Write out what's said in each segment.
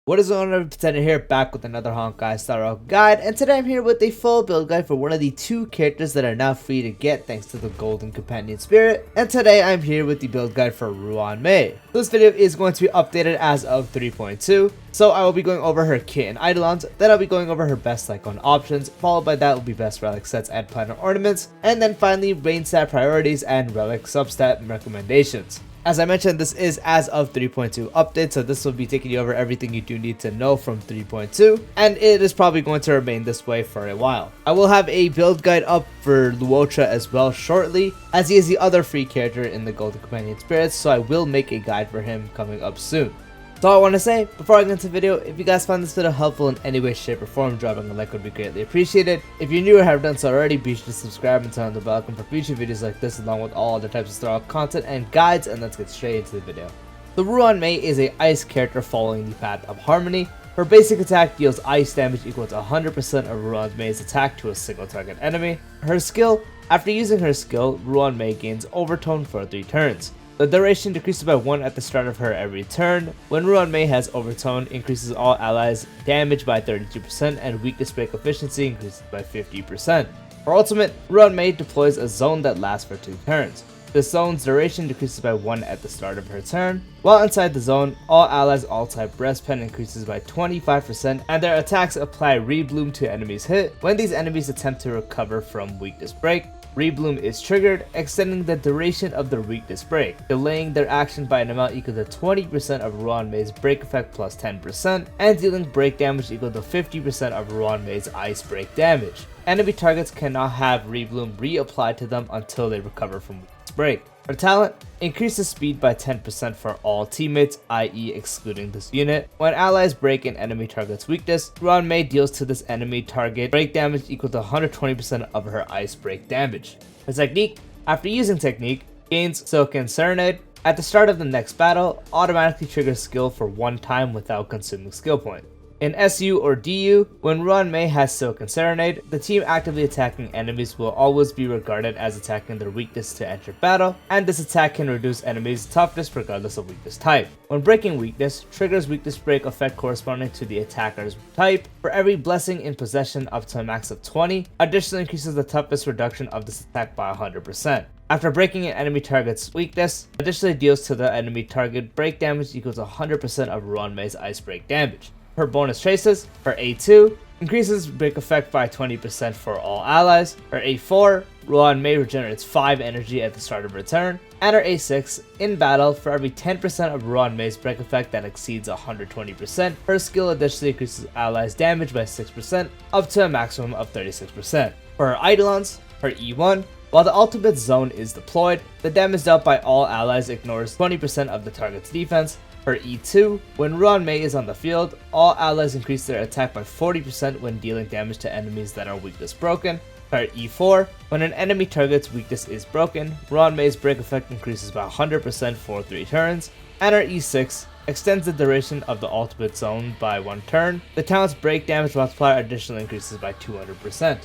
What is going on, Pretender here, back with another Honkai Star Rail guide, and today I'm here with a full build guide for one of the two characters that are now free to get thanks to the Golden Companion Spirit, and today I'm here with the build guide for Ruan Mei. This video is going to be updated as of 3.2, so I will be going over her kit and Eidolons, then I'll be going over her best Lightcone options, followed by that will be best Relic sets and Planar Ornaments, and then finally Mainstat priorities and Relic Substat recommendations. As I mentioned, this is as of 3.2 update, so this will be taking you over everything you do need to know from 3.2, and it is probably going to remain this way for a while. I will have a build guide up for Luocha as well shortly, as he is the other free character in the Golden Companion Spirits, so I will make a guide for him coming up soon. So all I want to say, before I get into the video, if you guys found this video helpful in any way, shape, or form, dropping a like would be greatly appreciated. If you're new or haven't done so already, be sure to subscribe and turn on the bell icon for future videos like this, along with all other types of Star Rail content and guides, and let's get straight into the video. The Ruan Mei is a ice character following the path of Harmony. Her basic attack deals ice damage equal to 100% of Ruan Mei's attack to a single target enemy. Her skill, after using her skill, Ruan Mei gains Overtone for 3 turns. The duration decreases by 1 at the start of her every turn. When Ruan Mei has Overtone, increases all allies' damage by 32% and weakness break efficiency increases by 50%. For ultimate, Ruan Mei deploys a zone that lasts for 2 turns. The zone's duration decreases by 1 at the start of her turn. While inside the zone, all allies' all-type breast pen increases by 25% and their attacks apply Rebloom to enemies hit when these enemies attempt to recover from weakness break. Rebloom is triggered, extending the duration of their weakness break, delaying their action by an amount equal to 20% of Ruan Mei's break effect plus 10%, and dealing break damage equal to 50% of Ruan Mei's ice break damage. Enemy targets cannot have Rebloom reapplied to them until they recover from weakness break. Her talent increases speed by 10% for all teammates, i.e. excluding this unit. When allies break an enemy target's weakness, Ruan Mei deals to this enemy target break damage equal to 120% of her ice break damage. Her technique, after using technique, gains Silken Serenade. At the start of the next battle, automatically triggers skill for 1 time without consuming skill point. In SU or DU, when Ruan Mei has Silken Serenade, the team actively attacking enemies will always be regarded as attacking their weakness to enter battle, and this attack can reduce enemies' toughness regardless of weakness type. When breaking weakness, triggers weakness break effect corresponding to the attacker's type. For every blessing in possession up to a max of 20, additionally increases the toughness reduction of this attack by 100%. After breaking an enemy target's weakness, additionally deals to the enemy target break damage equals 100% of Ruan Mei's ice break damage. Her bonus traces, her A2, increases break effect by 20% for all allies. Her A4, Ruan Mei regenerates 5 energy at the start of her turn. And her A6, in battle, for every 10% of Ruan Mei's break effect that exceeds 120%, her skill additionally increases allies' damage by 6%, up to a maximum of 36%. For her Eidolons, her E1, while the ultimate zone is deployed, the damage dealt by all allies ignores 20% of the target's defense. Her E2, when Ruan Mei is on the field, all allies increase their attack by 40% when dealing damage to enemies that are weakness broken. Her E4, when an enemy target's weakness is broken, Ruan Mei's break effect increases by 100% for 3 turns. And her E6 extends the duration of the ultimate zone by 1 turn. The talent's break damage multiplier additionally increases by 200%.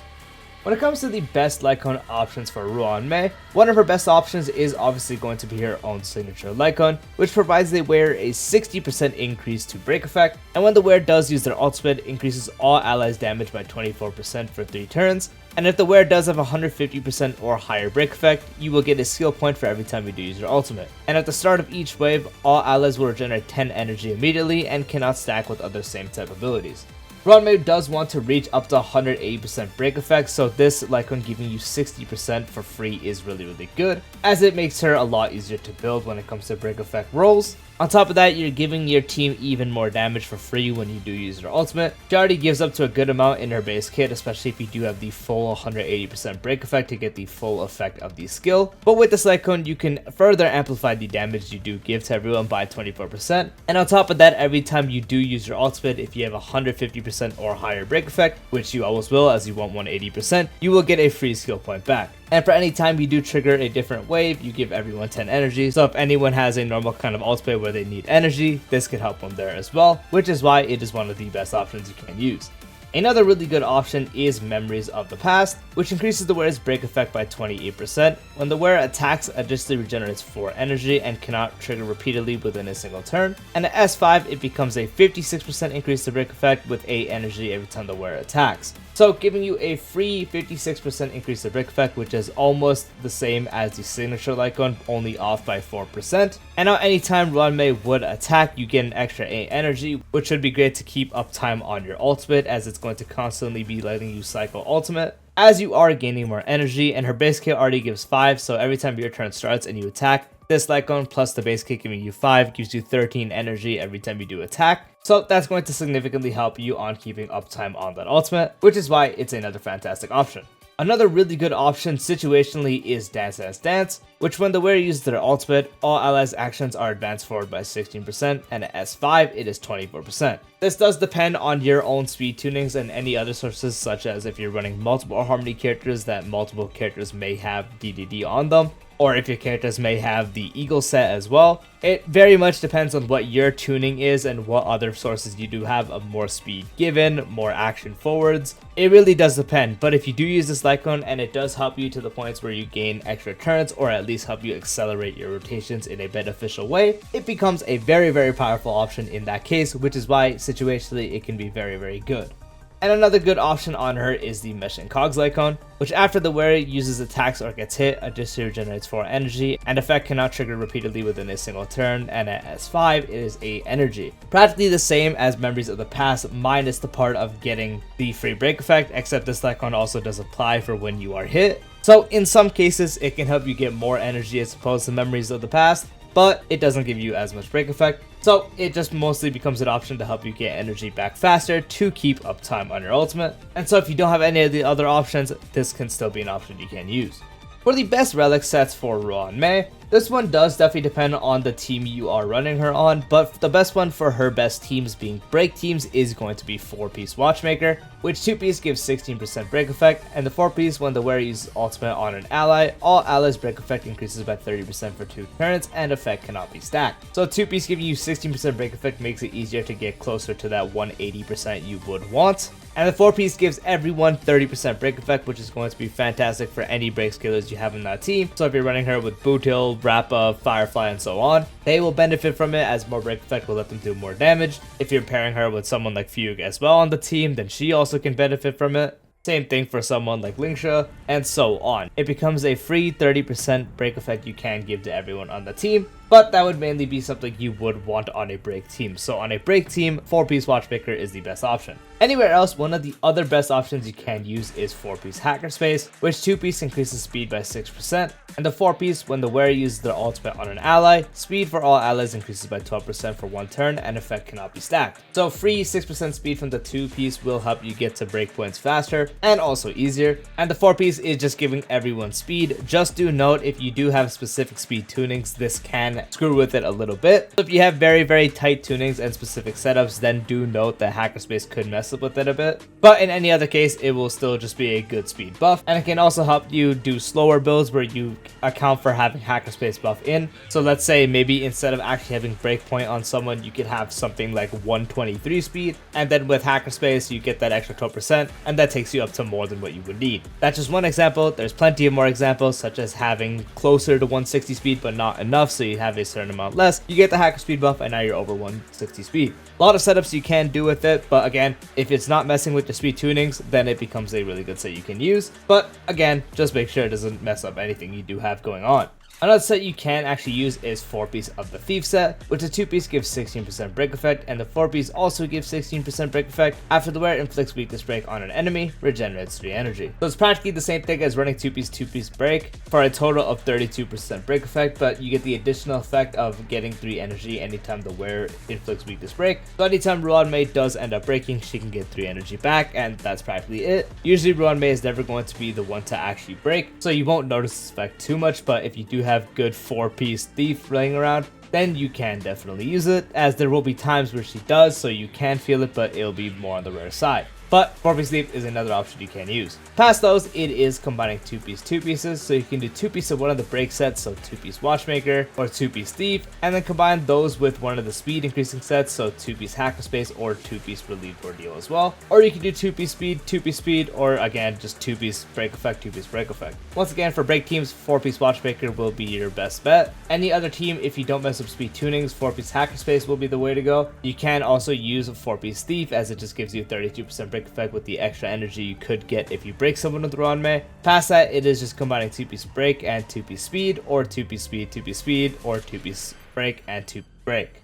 When it comes to the best Lightcone options for Ruan Mei, one of her best options is obviously going to be her own signature Lightcone, which provides the wearer a 60% increase to break effect, and when the wearer does use their ultimate, increases all allies' damage by 24% for 3 turns, and if the wearer does have 150% or higher break effect, you will get a skill point for every time you do use your ultimate. And at the start of each wave, all allies will regenerate 10 energy immediately and cannot stack with other same type abilities. Ruan Mei does want to reach up to 180% break effect, so this Lightcone giving you 60% for free is really good, as it makes her a lot easier to build when it comes to break effect rolls. On top of that, you're giving your team even more damage for free when you do use your ultimate. She already gives up to a good amount in her base kit, especially if you do have the full 180% break effect to get the full effect of the skill. But with this Lightcone, you can further amplify the damage you do give to everyone by 24%. And on top of that, every time you do use your ultimate, if you have 150% or higher break effect, which you always will as you want 180%, you will get a free skill point back. And for any time you do trigger a different wave, you give everyone 10 energy. So if anyone has a normal kind of ultimate where they need energy, this could help them there as well, which is why it is one of the best options you can use. Another really good option is Memories of the Past, which increases the wearer's break effect by 28%. When the wearer attacks, additionally regenerates 4 energy and cannot trigger repeatedly within a single turn. And at S5, it becomes a 56% increase to break effect with 8 energy every time the wearer attacks. So giving you a free 56% increase to break effect, which is almost the same as the signature Lightcone, only off by 4%. And now anytime Ruan Mei would attack, you get an extra 8 energy, which should be great to keep uptime on your ultimate, as it's going to constantly be letting you cycle ultimate as you are gaining more energy. And her base kit already gives 5, so every time your turn starts and you attack, this Lightcone plus the base kit giving you 5 gives you 13 energy every time you do attack. So that's going to significantly help you on keeping uptime on that ultimate, which is why it's another fantastic option. Another really good option situationally is Dance Dance Dance, which when the wearer uses their ultimate, all allies' actions are advanced forward by 16%, and at S5 it is 24%. This does depend on your own speed tunings and any other sources, such as if you're running multiple Harmony characters that multiple characters may have DDD on them, or if your characters may have the Eagle set as well. It very much depends on what your tuning is and what other sources you do have of more speed given, more action forwards. It really does depend, but if you do use this Lightcone and it does help you to the points where you gain extra turns, or at least help you accelerate your rotations in a beneficial way, it becomes a very powerful option in that case, which is why situationally it can be very good. And another good option on her is the Mesh and Cogs Lightcone, which after the wearer uses attacks or gets hit, additionally regenerates 4 energy, and effect cannot trigger repeatedly within a single turn, and at S5 it is 8 energy. Practically the same as Memories of the Past, minus the part of getting the free break effect, except this Lightcone also does apply for when you are hit. So in some cases it can help you get more energy as opposed to Memories of the Past, but it doesn't give you as much break effect. So it just mostly becomes an option to help you get energy back faster to keep uptime on your ultimate. And so if you don't have any of the other options, this can still be an option you can use. For the best relic sets for Ruan Mei, this one does definitely depend on the team you are running her on, but the best one for her best teams being break teams is going to be 4-piece Watchmaker, which 2-piece gives 16% break effect, and the 4-piece when the wearer uses ultimate on an ally, all allies break effect increases by 30% for 2 turns, and effect cannot be stacked. So 2-piece giving you 16% break effect makes it easier to get closer to that 180% you would want. And the 4-piece gives everyone 30% break effect, which is going to be fantastic for any break skillers you have in that team. So if you're running her with Bootil, Rappa, Firefly, and so on, they will benefit from it, as more break effect will let them do more damage. If you're pairing her with someone like Fugue as well on the team, then she also can benefit from it. Same thing for someone like Lingsha, and so on. It becomes a free 30% break effect you can give to everyone on the team, but that would mainly be something you would want on a break team. So on a break team, 4-piece Watchmaker is the best option. Anywhere else, one of the other best options you can use is 4-piece Hackerspace, which 2-piece increases speed by 6%, and the 4-piece when the wearer uses their ultimate on an ally, speed for all allies increases by 12% for 1 turn, and effect cannot be stacked. So free 6% speed from the 2-piece will help you get to breakpoints faster and also easier, and the 4-piece is just giving everyone speed. Just do note, if you do have specific speed tunings, this can screw with it a little bit. So if you have very tight tunings and specific setups, then do note that Hackerspace could mess up with it a bit, but in any other case it will still just be a good speed buff, and it can also help you do slower builds where you account for having Hackerspace buff in. So let's say maybe instead of actually having breakpoint on someone, you could have something like 123 speed, and then with Hackerspace you get that extra 12%, and that takes you up to more than what you would need. That's just one example. There's plenty of more examples, such as having closer to 160 speed but not enough, so you have a certain amount less. You get the hacker speed buff and now you're over 160 speed. A lot of setups you can do with it, but again, if it's not messing with the speed tunings, then it becomes a really good set you can use. But again, just make sure it doesn't mess up anything you do have going on. Another set you can actually use is 4-piece of the Thief set, which the 2-piece gives 16% break effect, and the 4-piece also gives 16% break effect. After the wearer inflicts weakness break on an enemy, regenerates 3 energy. So it's practically the same thing as running 2-piece break for a total of 32% break effect, but you get the additional effect of getting 3 energy anytime the wearer inflicts weakness break. So anytime Ruan Mei does end up breaking, she can get 3 energy back, and that's practically it. Usually Ruan Mei is never going to be the one to actually break, so you won't notice this effect too much, but if you do have good 4-piece Thief laying around, then you can definitely use it, as there will be times where she does, so you can feel it, but it'll be more on the rare side. but 4-piece thief is another option you can use. Past those, it is combining 2-piece 2 pieces, so you can do 2-piece of one of the break sets, so 2-piece watchmaker or 2-piece thief, and then combine those with one of the speed increasing sets, so 2-piece hackerspace or 2-piece relieved ordeal as well. Or you can do 2-piece speed, or again just 2-piece break effect, 2-piece break effect. Once again, for break teams, 4-piece watchmaker will be your best bet. Any other team, if you don't mess up speed tunings, 4-piece hackerspace will be the way to go. You can also use a 4-piece thief, as it just gives you 32% break effect with the extra energy you could get if you break someone with Ruan Mei. Past that, it is just combining 2-piece break and 2-piece speed, or 2-piece speed, 2-piece speed, or 2-piece break and 2-piece break.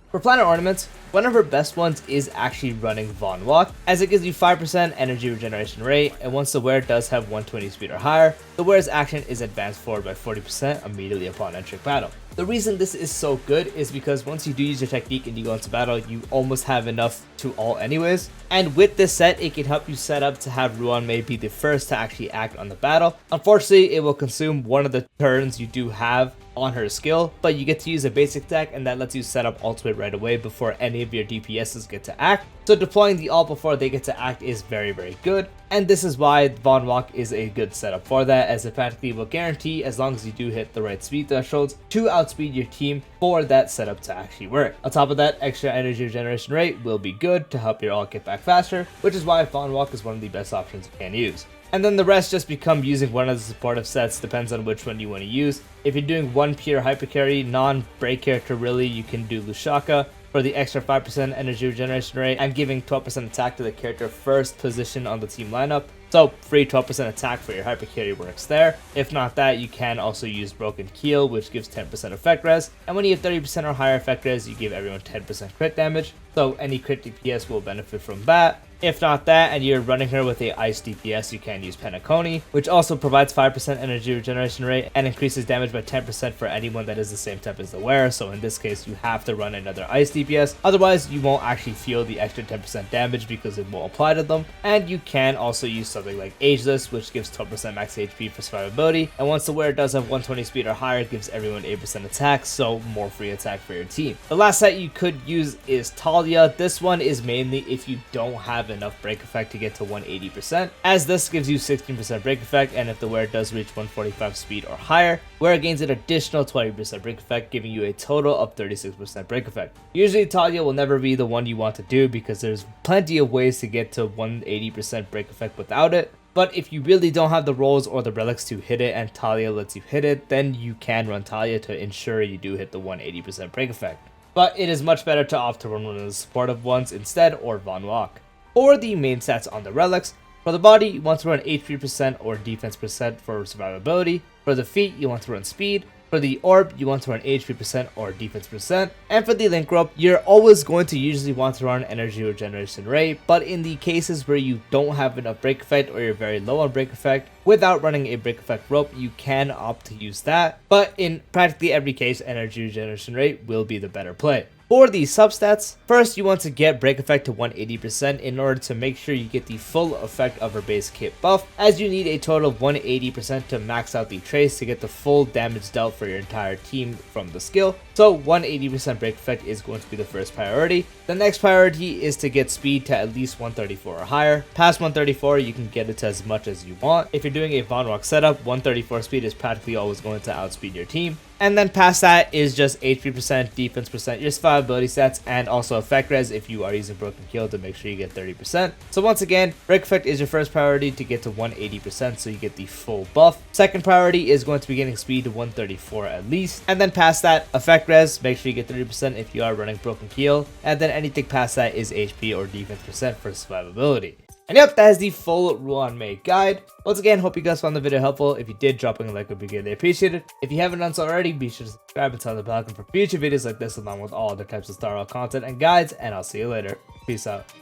For Planar Ornaments, one of her best ones is actually running Von Walk, as it gives you 5% energy regeneration rate, and once the wearer does have 120 speed or higher, the wearer's action is advanced forward by 40% immediately upon entering battle. The reason this is so good is because once you do use your technique and you go into battle, you almost have enough to ult anyways. And with this set, it can help you set up to have Ruan Mei be the first to actually act on the battle. Unfortunately, it will consume one of the turns you do have on her skill, but you get to use a basic deck, and that lets you set up ultimate right away before any of your DPSs get to act. So deploying the ult before they get to act is very, very good, and this is why Von Walk is a good setup for that, as it practically will guarantee, as long as you do hit the right speed thresholds, to outspeed your team for that setup to actually work. On top of that, extra energy regeneration rate will be good to help your ult get back faster, which is why Von Walk is one of the best options you can use. And then the rest just become using one of the supportive sets, depends on which one you want to use. If you're doing one pure hypercarry, non-break character really, you can do Lushaka for the extra 5% energy regeneration rate and giving 12% attack to the character first position on the team lineup. So free 12% attack for your hypercarry works there. If not that, you can also use Broken Keel, which gives 10% effect res, and when you have 30% or higher effect res, you give everyone 10% crit damage, so any crit DPS will benefit from that. If not that, and you're running her with a ice DPS, you can use Penacony, which also provides 5% energy regeneration rate and increases damage by 10% for anyone that is the same type as the wearer. So in this case, you have to run another ice DPS, otherwise you won't actually feel the extra 10% damage because it won't apply to them. And you can also use something like Ageless, which gives 12% max HP for survivability, and once the wearer does have 120 speed or higher, it gives everyone 8% attack, so more free attack for your team. The last set you could use is Talia. This one is mainly if you don't have enough break effect to get to 180%, as this gives you 16% break effect, and if the wearer does reach 145 speed or higher, wearer gains an additional 20% break effect, giving you a total of 36% break effect. Usually Talia will never be the one you want to do because there's plenty of ways to get to 180% break effect without it. But if you really don't have the rolls or the relics to hit it and Talia lets you hit it, then you can run Talia to ensure you do hit the 180% break effect. But it is much better to opt to run one of the supportive ones instead, or Von Walk. Or the main stats on the relics. For the body, you want to run HP% or defense percent for survivability. For the feet, you want to run speed. For the orb, you want to run HP% or defense percent. And for the link rope, you're always going to usually want to run energy regeneration rate, but in the cases where you don't have enough break effect or you're very low on break effect, without running a break effect rope, you can opt to use that. But in practically every case, energy regeneration rate will be the better play. For the substats, first you want to get break effect to 180% in order to make sure you get the full effect of her base kit buff, as you need a total of 180% to max out the trace to get the full damage dealt for your entire team from the skill. So 180% break effect is going to be the first priority. The next priority is to get speed to at least 134 or higher. Past 134, you can get it to as much as you want. If you're doing a Von Walk setup, 134 speed is practically always going to outspeed your team. And then past that is just HP%, defense percent, your survivability stats, and also effect res if you are using Broken Kill to make sure you get 30%. So once again, break effect is your first priority to get to 180% so you get the full buff. Second priority is going to be getting speed to 134 at least. And then past that, effect res, make sure you get 30% if you are running Broken Kill. And then anything past that is HP or defense percent for survivability. And yep, that is the full Ruan Mei guide. Once again, hope you guys found the video helpful. If you did, dropping a like would be greatly appreciated. If you haven't done so already, be sure to subscribe and turn on the bell icon for future videos like this, along with all other types of Star Rail content and guides, and I'll see you later. Peace out.